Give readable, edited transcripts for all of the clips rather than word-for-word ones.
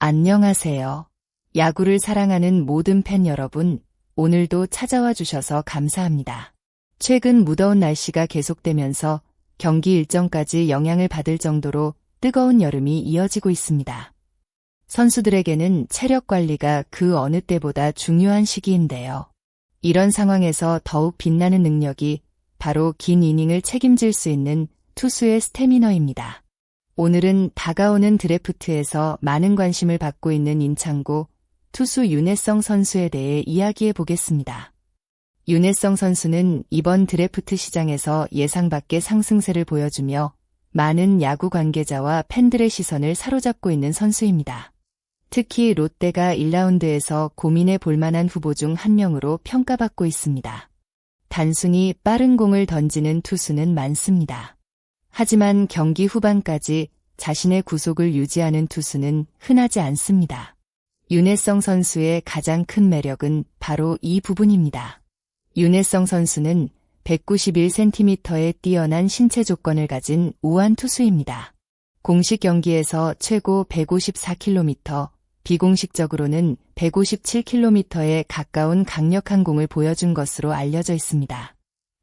안녕하세요. 야구를 사랑하는 모든 팬 여러분, 오늘도 찾아와 주셔서 감사합니다. 최근 무더운 날씨가 계속되면서 경기 일정까지 영향을 받을 정도로 뜨거운 여름이 이어지고 있습니다. 선수들에게는 체력 관리가 그 어느 때보다 중요한 시기인데요. 이런 상황에서 더욱 빛나는 능력이 바로 긴 이닝을 책임질 수 있는 투수의 스태미너입니다. 오늘은 다가오는 드래프트에서 많은 관심을 받고 있는 임창구 투수 윤혜성 선수에 대해 이야기해 보겠습니다. 윤혜성 선수는 이번 드래프트 시장에서 예상 밖의 상승세를 보여주며 많은 야구 관계자와 팬들의 시선을 사로잡고 있는 선수입니다. 특히 롯데가 1라운드에서 고민해 볼 만한 후보 중 한 명으로 평가받고 있습니다. 단순히 빠른 공을 던지는 투수는 많습니다. 하지만 경기 후반까지 자신의 구속을 유지하는 투수는 흔하지 않습니다. 윤혜성 선수의 가장 큰 매력은 바로 이 부분입니다. 윤혜성 선수는 191cm의 뛰어난 신체 조건을 가진 우완 투수입니다. 공식 경기에서 최고 154km, 비공식적으로는 157km에 가까운 강력한 공을 보여준 것으로 알려져 있습니다.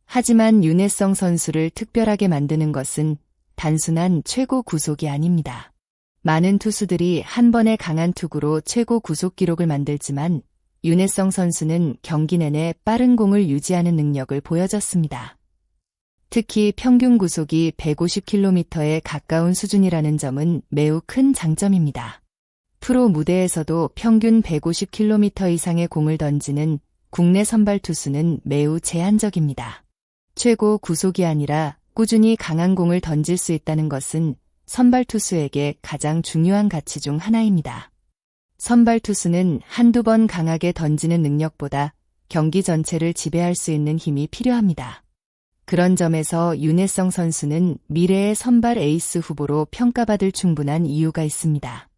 하지만 윤혜성 선수를 특별하게 만드는 것은 단순한 최고 구속이 아닙니다. 많은 투수들이 한 번의 강한 투구로 최고 구속 기록을 만들지만 윤혜성 선수는 경기 내내 빠른 공을 유지하는 능력을 보여줬습니다. 특히 평균 구속이 150km에 가까운 수준이라는 점은 매우 큰 장점입니다. 프로 무대에서도 평균 150km 이상의 공을 던지는 국내 선발 투수는 매우 제한적입니다. 최고 구속이 아니라 꾸준히 강한 공을 던질 수 있다는 것은 선발 투수에게 가장 중요한 가치 중 하나입니다. 선발 투수는 한두 번 강하게 던지는 능력보다 경기 전체를 지배할 수 있는 힘이 필요합니다. 그런 점에서 윤혜성 선수는 미래의 선발 에이스 후보로 평가받을 충분한 이유가 있습니다.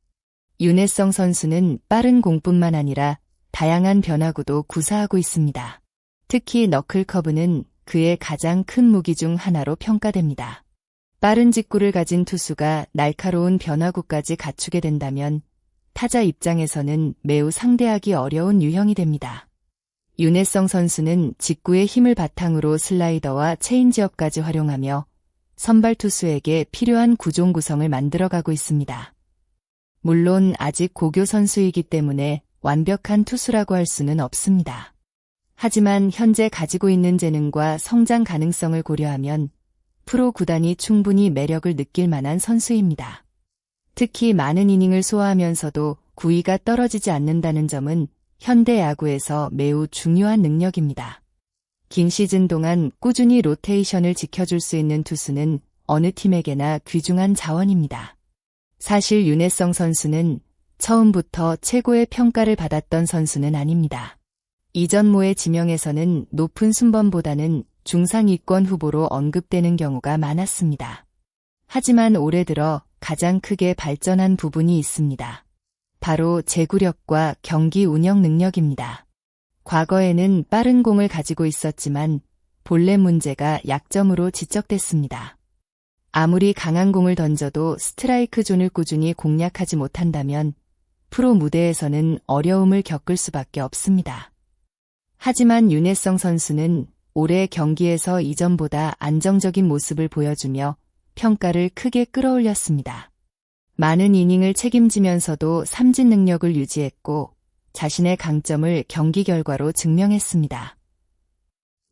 윤혜성 선수는 빠른 공뿐만 아니라 다양한 변화구도 구사하고 있습니다. 특히 너클커브는 그의 가장 큰 무기 중 하나로 평가됩니다. 빠른 직구를 가진 투수가 날카로운 변화구까지 갖추게 된다면 타자 입장에서는 매우 상대하기 어려운 유형이 됩니다. 윤혜성 선수는 직구의 힘을 바탕으로 슬라이더와 체인지업까지 활용하며 선발 투수에게 필요한 구종 구성을 만들어가고 있습니다. 물론 아직 고교 선수이기 때문에 완벽한 투수라고 할 수는 없습니다. 하지만 현재 가지고 있는 재능과 성장 가능성을 고려하면 프로 구단이 충분히 매력을 느낄 만한 선수입니다. 특히 많은 이닝을 소화하면서도 구위가 떨어지지 않는다는 점은 현대 야구에서 매우 중요한 능력입니다. 긴 시즌 동안 꾸준히 로테이션을 지켜줄 수 있는 투수는 어느 팀에게나 귀중한 자원입니다. 사실 윤혜성 선수는 처음부터 최고의 평가를 받았던 선수는 아닙니다. 이전 모의 지명에서는 높은 순번보다는 중상위권 후보로 언급되는 경우가 많았습니다. 하지만 올해 들어 가장 크게 발전한 부분이 있습니다. 바로 제구력과 경기 운영 능력입니다. 과거에는 빠른 공을 가지고 있었지만 볼넷 문제가 약점으로 지적됐습니다. 아무리 강한 공을 던져도 스트라이크 존을 꾸준히 공략하지 못한다면 프로 무대에서는 어려움을 겪을 수밖에 없습니다. 하지만 윤혜성 선수는 올해 경기에서 이전보다 안정적인 모습을 보여주며 평가를 크게 끌어올렸습니다. 많은 이닝을 책임지면서도 삼진 능력을 유지했고 자신의 강점을 경기 결과로 증명했습니다.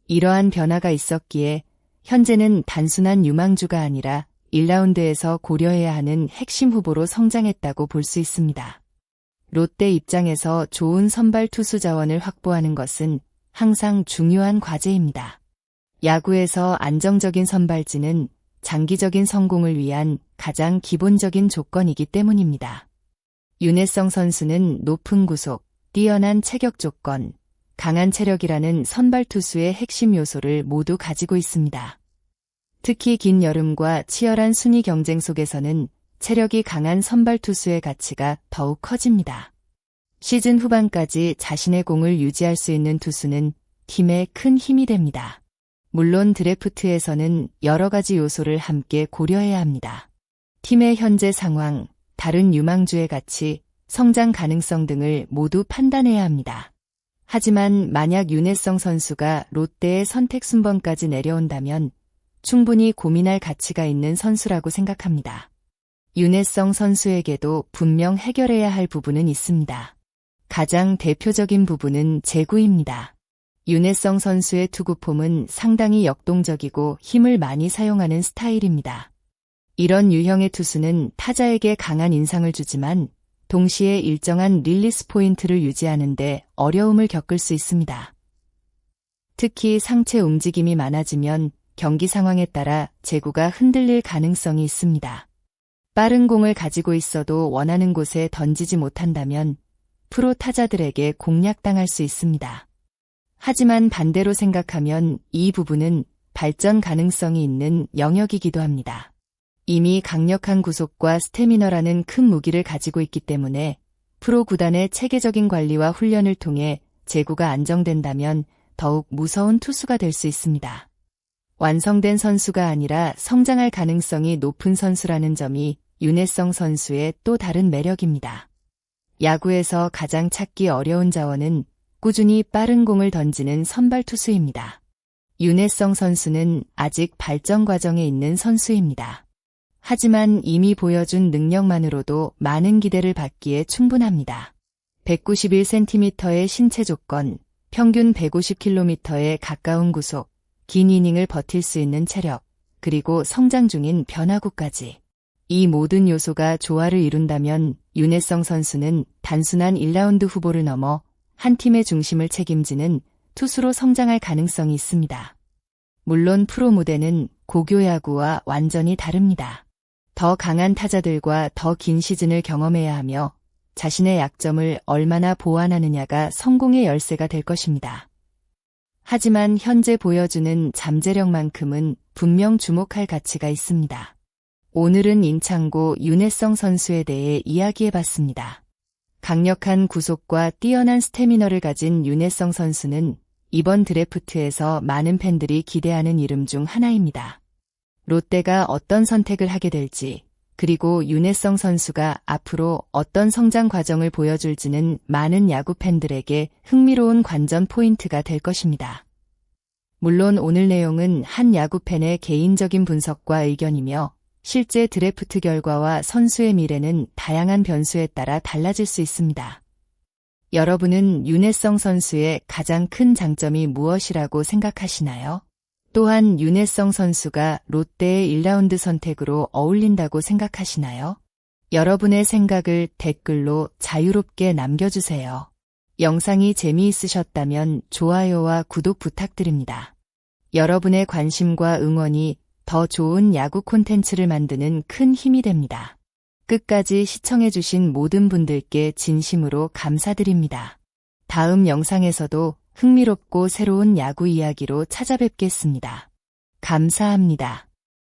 이러한 변화가 있었기에 현재는 단순한 유망주가 아니라 1라운드에서 고려해야 하는 핵심 후보로 성장했다고 볼 수 있습니다. 롯데 입장에서 좋은 선발 투수 자원을 확보하는 것은 항상 중요한 과제입니다. 야구에서 안정적인 선발진은 장기적인 성공을 위한 가장 기본적인 조건이기 때문입니다. 윤혜성 선수는 높은 구속, 뛰어난 체격 조건, 강한 체력이라는 선발 투수의 핵심 요소를 모두 가지고 있습니다. 특히 긴 여름과 치열한 순위 경쟁 속에서는 체력이 강한 선발 투수의 가치가 더욱 커집니다. 시즌 후반까지 자신의 공을 유지할 수 있는 투수는 팀에 큰 힘이 됩니다. 물론 드래프트에서는 여러 가지 요소를 함께 고려해야 합니다. 팀의 현재 상황, 다른 유망주의 가치, 성장 가능성 등을 모두 판단해야 합니다. 하지만 만약 윤혜성 선수가 롯데의 선택 순번까지 내려온다면 충분히 고민할 가치가 있는 선수라고 생각합니다. 윤혜성 선수에게도 분명 해결해야 할 부분은 있습니다. 가장 대표적인 부분은 제구입니다. 윤혜성 선수의 투구폼은 상당히 역동적이고 힘을 많이 사용하는 스타일입니다. 이런 유형의 투수는 타자에게 강한 인상을 주지만 동시에 일정한 릴리스 포인트를 유지하는 데 어려움을 겪을 수 있습니다. 특히 상체 움직임이 많아지면 경기 상황에 따라 제구가 흔들릴 가능성이 있습니다. 빠른 공을 가지고 있어도 원하는 곳에 던지지 못한다면 프로 타자들에게 공략당할 수 있습니다. 하지만 반대로 생각하면 이 부분은 발전 가능성이 있는 영역이기도 합니다. 이미 강력한 구속과 스태미너라는 큰 무기를 가지고 있기 때문에 프로 구단의 체계적인 관리와 훈련을 통해 제구가 안정된다면 더욱 무서운 투수가 될 수 있습니다. 완성된 선수가 아니라 성장할 가능성이 높은 선수라는 점이 윤혜성 선수의 또 다른 매력입니다. 야구에서 가장 찾기 어려운 자원은 꾸준히 빠른 공을 던지는 선발 투수입니다. 윤혜성 선수는 아직 발전 과정에 있는 선수입니다. 하지만 이미 보여준 능력만으로도 많은 기대를 받기에 충분합니다. 191cm의 신체 조건, 평균 150km에 가까운 구속, 긴 이닝을 버틸 수 있는 체력, 그리고 성장 중인 변화구까지. 이 모든 요소가 조화를 이룬다면 윤혜성 선수는 단순한 1라운드 후보를 넘어 한 팀의 중심을 책임지는 투수로 성장할 가능성이 있습니다. 물론 프로 무대는 고교 야구와 완전히 다릅니다. 더 강한 타자들과 더 긴 시즌을 경험해야 하며 자신의 약점을 얼마나 보완하느냐가 성공의 열쇠가 될 것입니다. 하지만 현재 보여주는 잠재력만큼은 분명 주목할 가치가 있습니다. 오늘은 임창고 윤혜성 선수에 대해 이야기해봤습니다. 강력한 구속과 뛰어난 스태미너를 가진 윤혜성 선수는 이번 드래프트에서 많은 팬들이 기대하는 이름 중 하나입니다. 롯데가 어떤 선택을 하게 될지, 그리고 윤혜성 선수가 앞으로 어떤 성장 과정을 보여줄지는 많은 야구 팬들에게 흥미로운 관전 포인트가 될 것입니다. 물론 오늘 내용은 한 야구 팬의 개인적인 분석과 의견이며 실제 드래프트 결과와 선수의 미래는 다양한 변수에 따라 달라질 수 있습니다. 여러분은 윤혜성 선수의 가장 큰 장점이 무엇이라고 생각하시나요? 또한 윤혜성 선수가 롯데의 1라운드 선택으로 어울린다고 생각하시나요? 여러분의 생각을 댓글로 자유롭게 남겨주세요. 영상이 재미있으셨다면 좋아요와 구독 부탁드립니다. 여러분의 관심과 응원이 더 좋은 야구 콘텐츠를 만드는 큰 힘이 됩니다. 끝까지 시청해주신 모든 분들께 진심으로 감사드립니다. 다음 영상에서도 흥미롭고 새로운 야구 이야기로 찾아뵙겠습니다. 감사합니다.